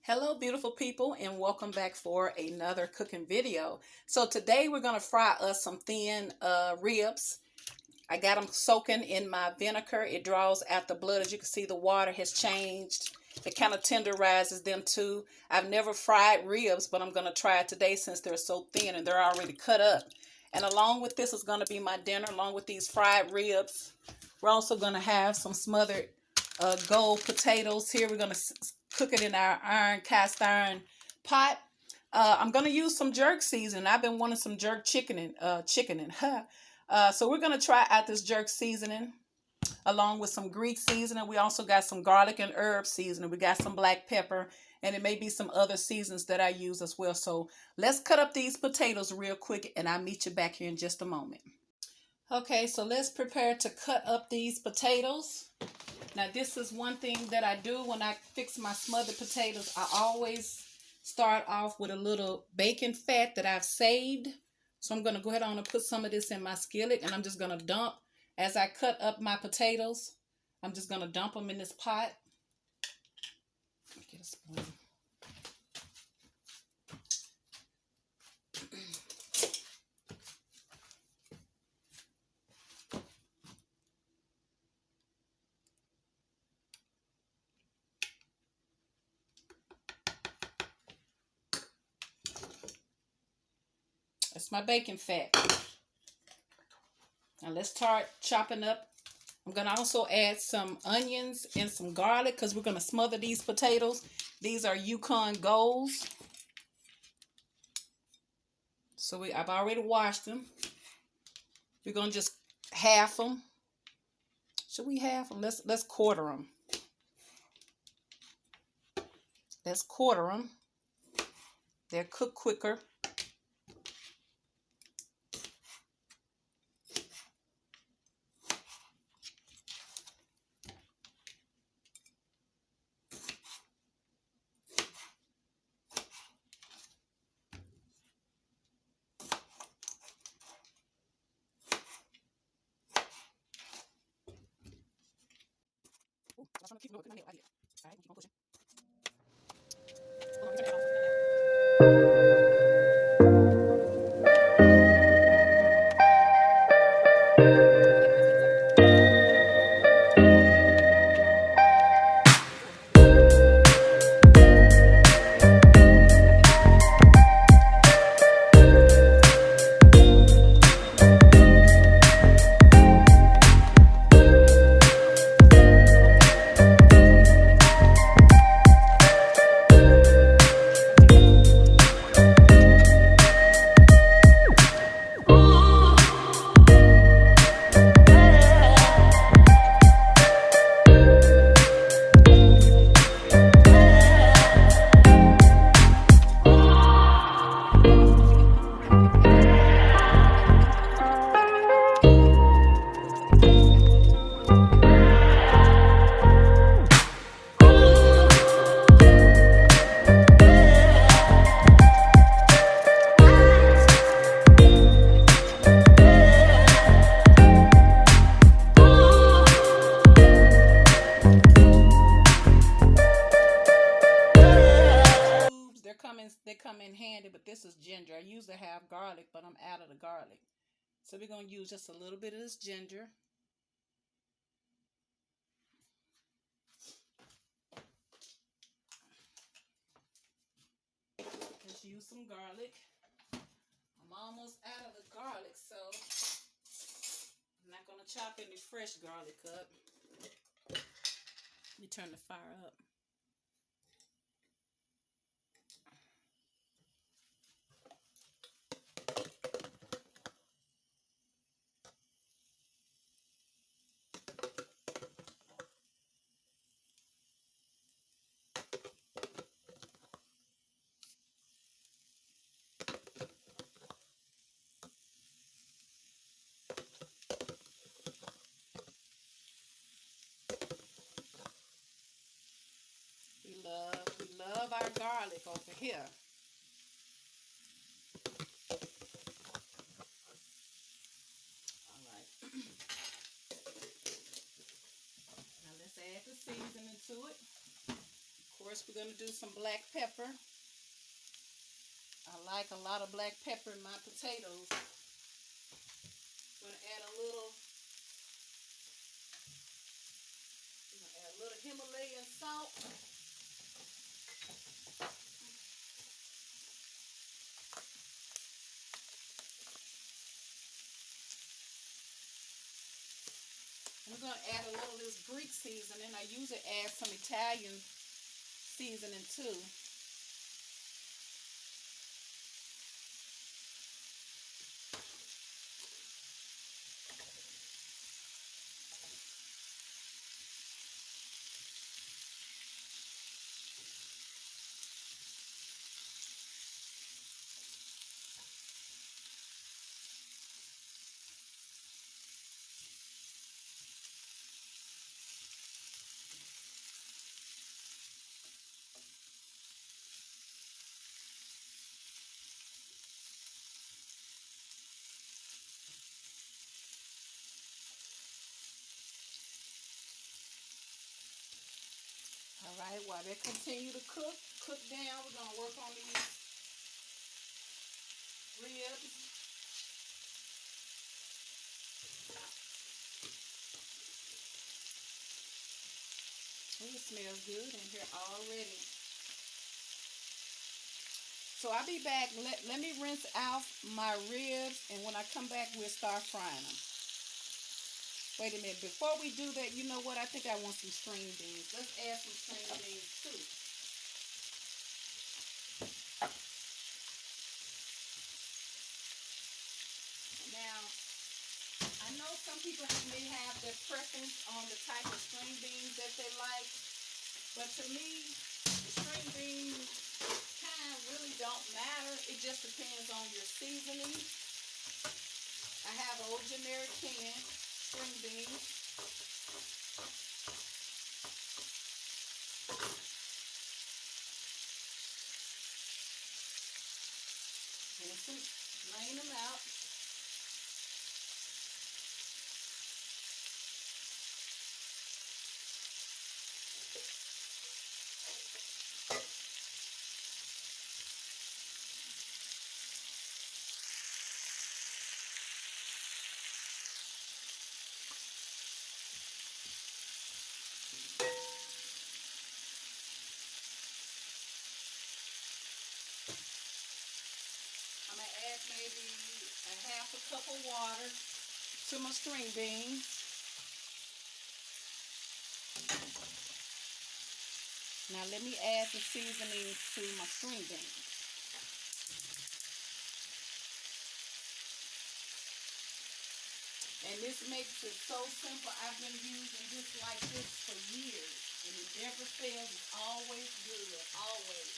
Hello beautiful people, and welcome back for another cooking video. So today we're going to fry us some thin ribs. I got them soaking in my vinegar. It draws out the blood. As you can see, the water has changed. It kind of tenderizes them too. I've never fried ribs, but I'm going to try it today since they're so thin and they're already cut up. And along with this is going to be my dinner, along with these fried ribs. We're also going to have some smothered gold potatoes here. We're going to cook it in our cast iron pot. I'm going to use some jerk seasoning. I've been wanting some jerk chicken. So we're going to try out this jerk seasoning along with some Greek seasoning. We also got some garlic and herb seasoning. We got some black pepper, and it may be some other seasons that I use as well. So let's cut up these potatoes real quick, and I'll meet you back here in just a moment. Okay, so let's prepare to cut up these potatoes. Now, this is one thing that I do when I fix my smothered potatoes. I always start off with a little bacon fat that I've saved. So I'm going to go ahead on and put some of this in my skillet, and I'm just going to dump. As I cut up my potatoes, I'm just going to dump them in this pot. Get a spoon. That's my bacon fat. Now let's start chopping up. I'm going to also add some onions and some garlic because we're going to smother these potatoes. These are Yukon Golds. So I've already washed them. We're going to just half them. Should we half them? Let's quarter them. Let's quarter them. They'll cook quicker. I'm trying to keep going. All right, keep on pushing. Hold on, turn it off. They come in handy, but this is ginger. I usually have garlic, but I'm out of the garlic. So we're going to use just a little bit of this ginger. Let's use some garlic. I'm almost out of the garlic, so I'm not going to chop any fresh garlic up. Let me turn the fire up. We love our garlic over here. All right. Now let's add the seasoning to it. Of course, we're going to do some black pepper. I like a lot of black pepper in my potatoes. I'm going to add a little Himalayan salt. I'm going to add a little of this Greek seasoning. I usually add some Italian seasoning too. All right, while they continue to cook down, we're going to work on these ribs. Oh, it smells good in here already. So I'll be back. Let me rinse out my ribs, and when I come back, we'll start frying them. Wait a minute. Before we do that, you know what? I think I want some string beans. Let's add some string beans too. Now, I know some people may have their preference on the type of string beans that they like, but to me, the string beans kind really don't matter. It just depends on your seasoning. I have old generic can string beans. Just drain them out. I'm going to add maybe a half a cup of water to my string beans. Now let me add the seasoning to my string beans. And this makes it so simple. I've been using this like this for years. And it never fails. It's always good. Always.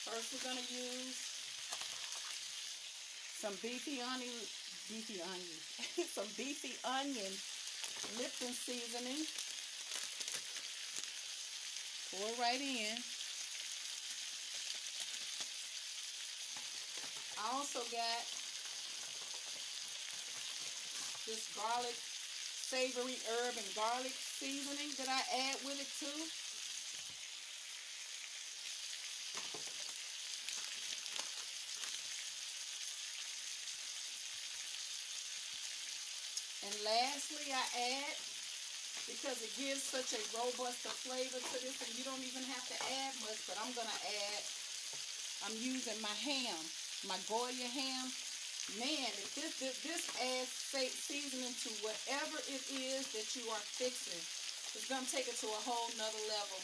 First, we're going to use some beefy onion, some beefy onion Lipton seasoning. Pour it right in. I also got this garlic, savory herb and garlic seasoning that I add with it too. And lastly, I add, because it gives such a robust flavor to this, and you don't even have to add much, but I'm I'm using my ham, my Goya ham. Man, if this adds seasoning to whatever it is that you are fixing, it's going to take it to a whole nother level.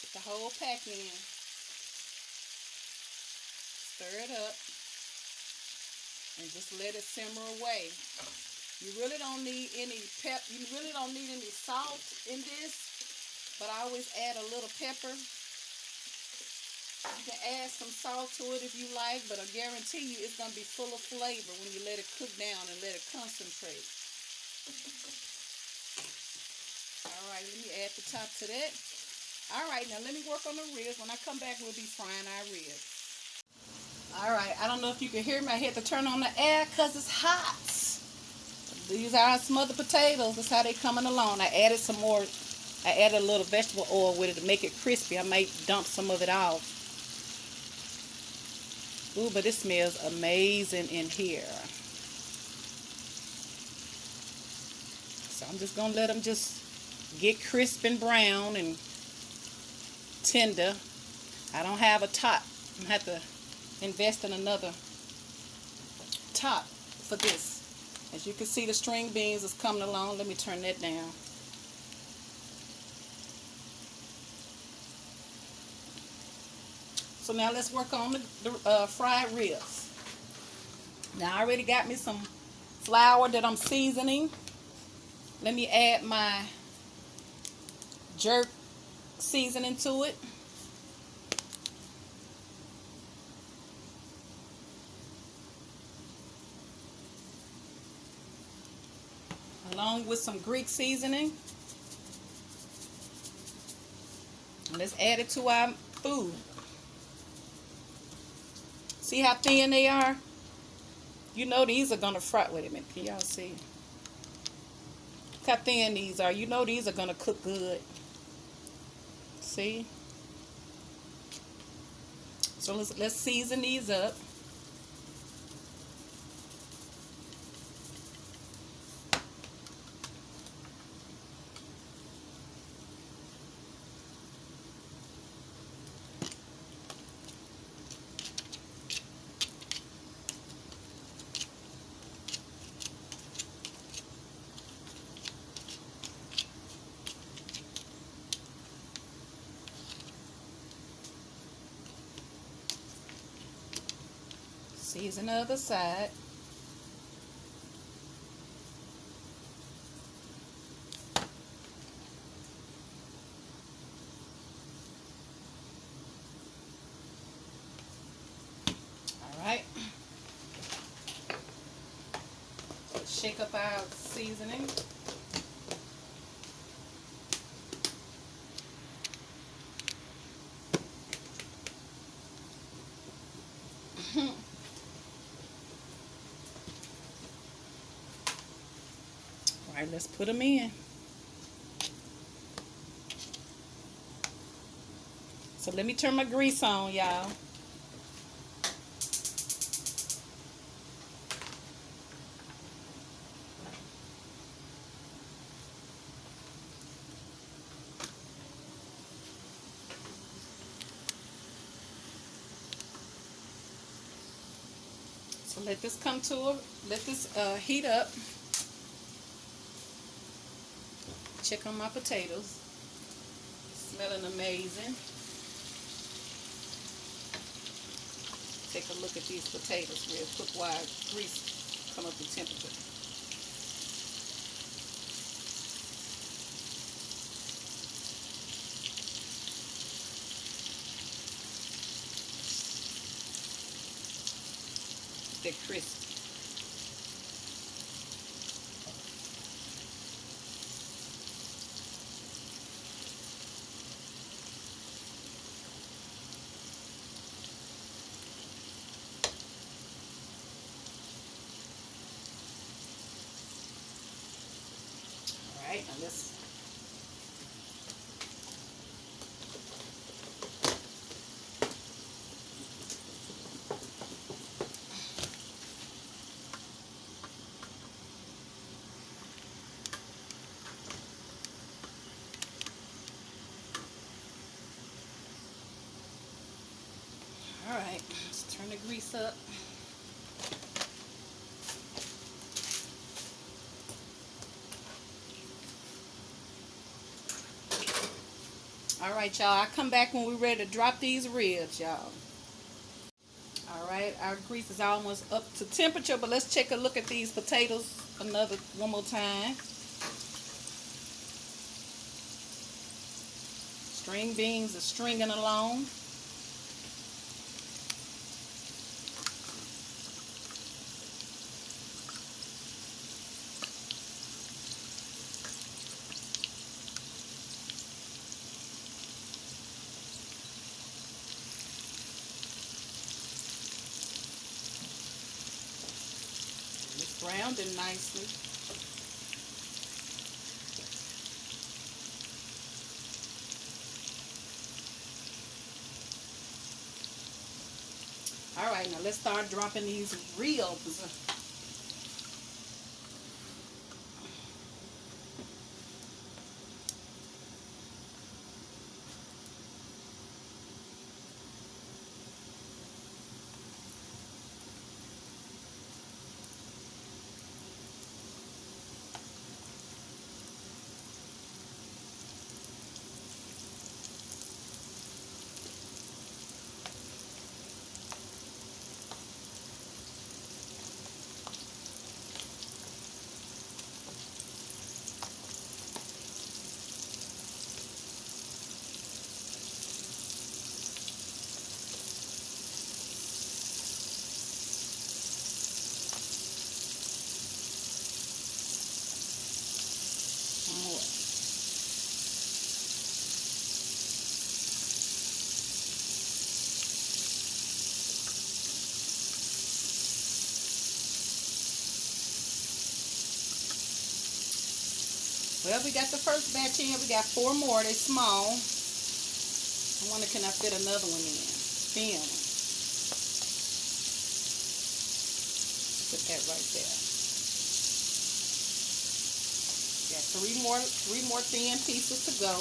Put the whole pack in. Stir it up and just let it simmer away. You really don't need any you really don't need any salt in this, but I always add a little pepper. You can add some salt to it if you like, but I guarantee you it's going to be full of flavor when you let it cook down and let it concentrate. All right, let me add the top to that. All right, now let me work on the ribs. When I come back, we'll be frying our ribs. All right, I don't know if you can hear me. I had to turn on the air because it's hot. These are our smothered potatoes. That's how they coming along. I added some more. I added a little vegetable oil with it to make it crispy. I might dump some of it off. Ooh, but it smells amazing in here. So I'm just going to let them just get crisp and brown and tender. I don't have a top. I'm going to have to invest in another top for this. As you can see, the string beans is coming along. Let me turn that down. So now let's work on the fried ribs. Now I already got me some flour that I'm seasoning. Let me add my jerk seasoning to it. Along with some Greek seasoning. And let's add it to our food. See how thin they are? You know these are gonna fry. Wait a minute, can y'all see? Look how thin these are. You know these are gonna cook good. See? So let's season these up. Season the other side. All right. Shake up our seasoning. All right, let's put them in. So let me turn my grease on, y'all. So let this come to let this heat up. Check on my potatoes. Smelling amazing. Take a look at these potatoes real quick while grease come up to temperature. They're crisp. All right, now let's all right, let's turn the grease up. All right, y'all, I'll come back when we're ready to drop these ribs, y'all. All right, our grease is almost up to temperature, but let's take a look at these potatoes one more time. String beans are stringing along. browned it nicely. All right, now let's start dropping these ribs. Well, we got the first batch in. We got 4 more. They're small. I wonder, can I fit another one in? Thin one. Put that right there. Got three more thin pieces to go.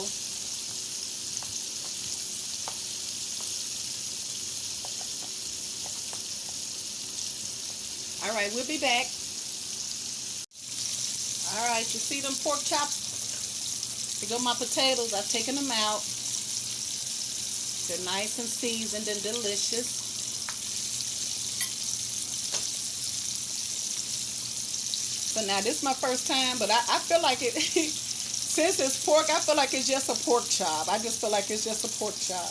All right, we'll be back. All right, you see them pork chops? Here go my potatoes. I've taken them out. They're nice and seasoned and delicious. So now this is my first time, but I feel like it, since it's pork, I feel like it's just a pork chop. I just feel like it's just a pork chop.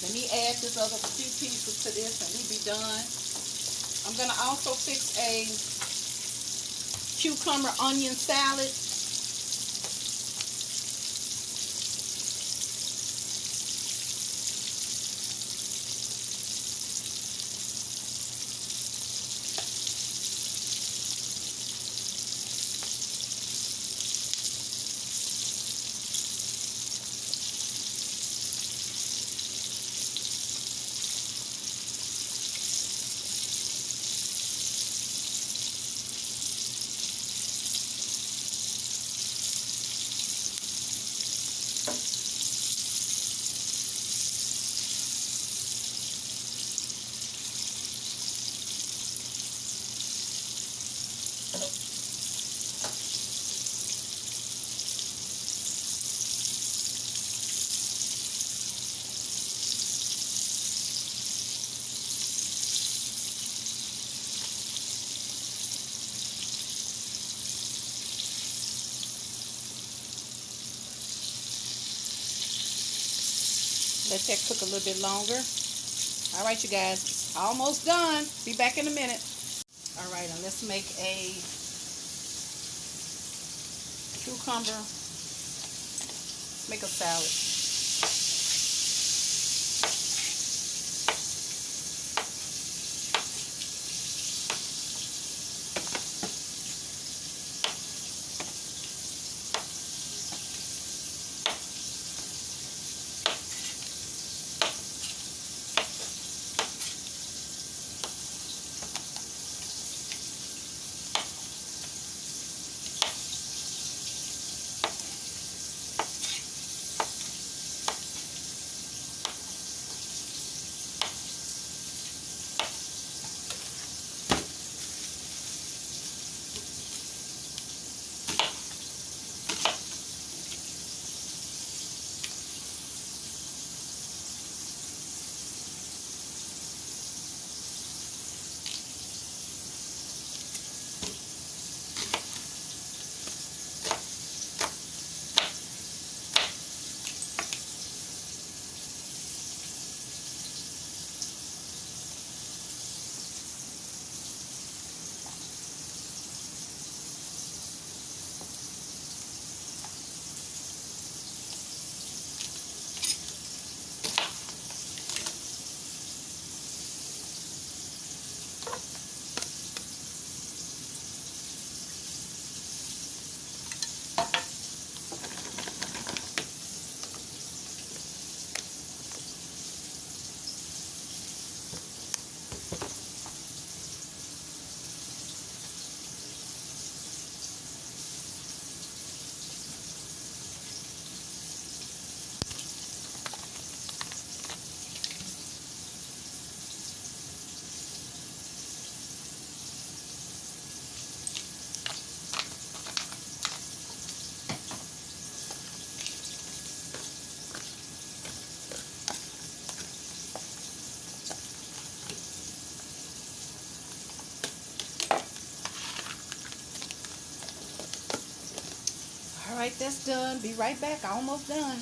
Let me add this other few pieces to this and we'll be done. I'm going to also fix a cucumber onion salad. Let that cook a little bit longer. All right, you guys, it's almost done. Be back in a minute. All right, and let's make a cucumber. Make a salad. All right, that's done. Be right back. Almost done.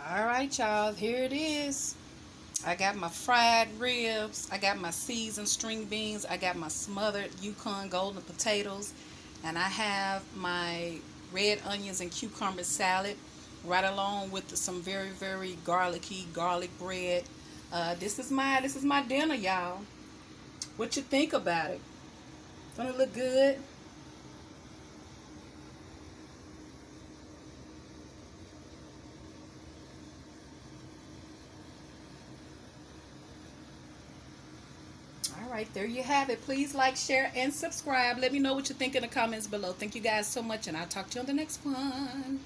All right, y'all. Here it is. I got my fried ribs. I got my seasoned string beans. I got my smothered Yukon golden potatoes. And I have my red onions and cucumber salad right along with some very, very garlicky garlic bread. This is my dinner, y'all. What you think about it? Don't it look good? All right, there you have it. Please like, share, and subscribe. Let me know what you think in the comments below. Thank you guys so much, and I'll talk to you on the next one.